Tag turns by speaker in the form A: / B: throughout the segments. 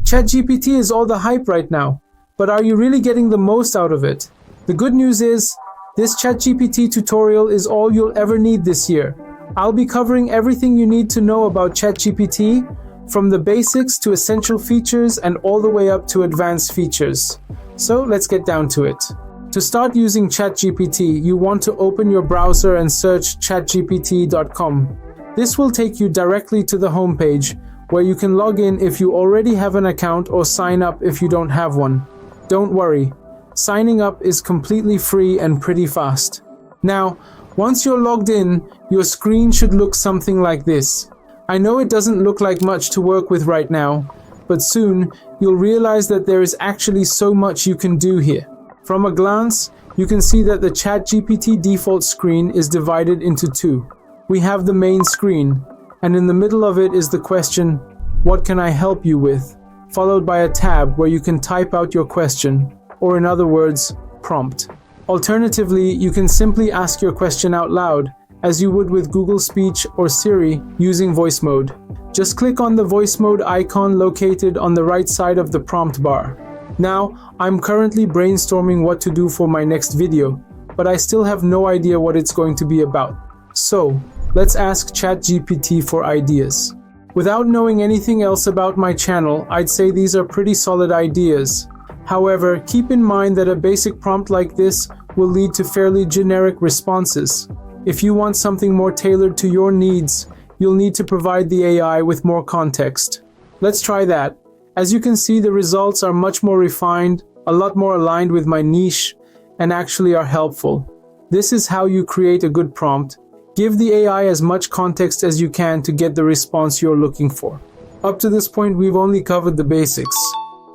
A: ChatGPT is all the hype right now, but are you really getting the most out of it? The good news is, this ChatGPT tutorial is all you'll ever need this year. I'll be covering everything you need to know about ChatGPT, from the basics to essential features and all the way up to advanced features. So let's get down to it. To start using ChatGPT, you want to open your browser and search chatgpt.com. This will take you directly to the homepage, where you can log in if you already have an account or sign up if you don't have one. Don't worry, signing up is completely free and pretty fast. Now, once you're logged in, your screen should look something like this. I know it doesn't look like much to work with right now, but soon you'll realize that there is actually so much you can do here. From a glance, you can see that the ChatGPT default screen is divided into two. We have the main screen, and in the middle of it is the question, "What can I help you with?" followed by a tab where you can type out your question, or in other words, prompt. Alternatively, you can simply ask your question out loud, as you would with Google Speech or Siri using voice mode. Just click on the voice mode icon located on the right side of the prompt bar. Now, I'm currently brainstorming what to do for my next video, but I still have no idea what it's going to be about. So, let's ask ChatGPT for ideas. Without knowing anything else about my channel, I'd say these are pretty solid ideas. However, keep in mind that a basic prompt like this will lead to fairly generic responses. If you want something more tailored to your needs, you'll need to provide the AI with more context. Let's try that. As you can see, the results are much more refined, a lot more aligned with my niche, and actually are helpful. This is how you create a good prompt. Give the AI as much context as you can to get the response you're looking for. Up to this point, we've only covered the basics.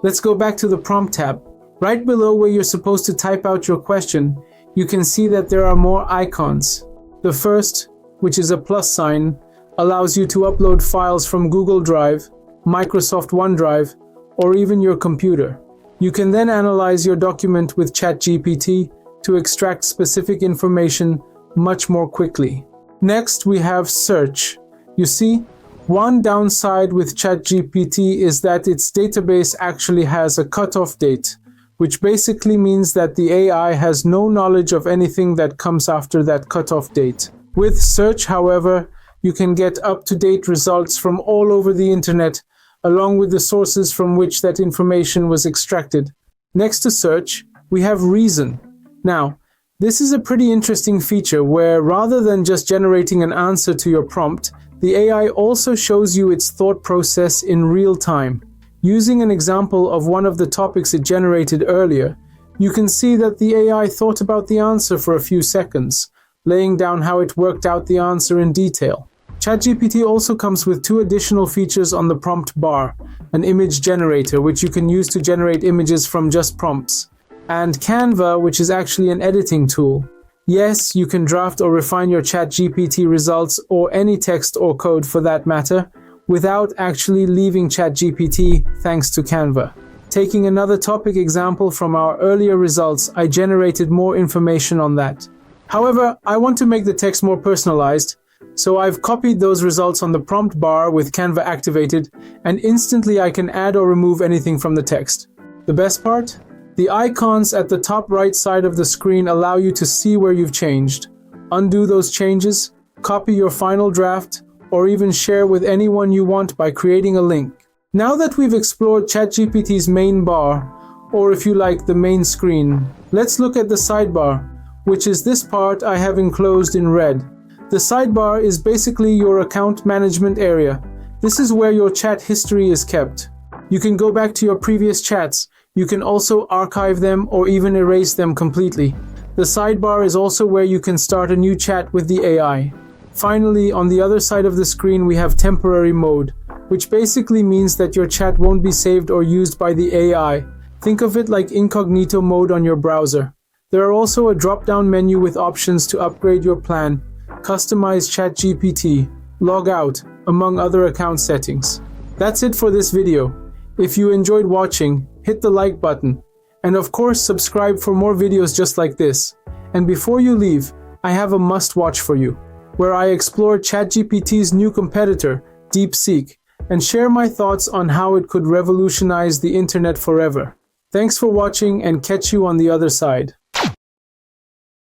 A: Let's go back to the prompt tab. Right below where you're supposed to type out your question, you can see that there are more icons. The first, which is a plus sign, allows you to upload files from Google Drive, Microsoft OneDrive, or even your computer. You can then analyze your document with ChatGPT to extract specific information much more quickly. Next, we have search. You see, one downside with ChatGPT is that its database actually has a cutoff date, which basically means that the AI has no knowledge of anything that comes after that cutoff date. With search, however, you can get up-to-date results from all over the internet, along with the sources from which that information was extracted. Next to search, we have reason. Now, this is a pretty interesting feature where rather than just generating an answer to your prompt, the AI also shows you its thought process in real time. Using an example of one of the topics it generated earlier, you can see that the AI thought about the answer for a few seconds, laying down how it worked out the answer in detail. ChatGPT also comes with two additional features on the prompt bar: an image generator, which you can use to generate images from just prompts, and Canva, which is actually an editing tool. Yes, you can draft or refine your ChatGPT results, or any text or code for that matter, without actually leaving ChatGPT, thanks to Canva. Taking another topic example from our earlier results, I generated more information on that. However, I want to make the text more personalized, so I've copied those results on the prompt bar with Canva activated, and instantly I can add or remove anything from the text. The best part? The icons at the top right side of the screen allow you to see where you've changed, undo those changes, copy your final draft, or even share with anyone you want by creating a link. Now that we've explored ChatGPT's main bar, or if you like, the main screen, let's look at the sidebar, which is this part I have enclosed in red. The sidebar is basically your account management area. This is where your chat history is kept. You can go back to your previous chats. You can also archive them or even erase them completely. The sidebar is also where you can start a new chat with the AI. Finally, on the other side of the screen, we have temporary mode, which basically means that your chat won't be saved or used by the AI. Think of it like incognito mode on your browser. There are also a drop-down menu with options to upgrade your plan, customize ChatGPT, log out, among other account settings. That's it for this video. If you enjoyed watching, hit the like button. And of course, subscribe for more videos just like this. And before you leave, I have a must-watch for you, where I explore ChatGPT's new competitor, DeepSeek, and share my thoughts on how it could revolutionize the internet forever. Thanks for watching and catch you on the other side.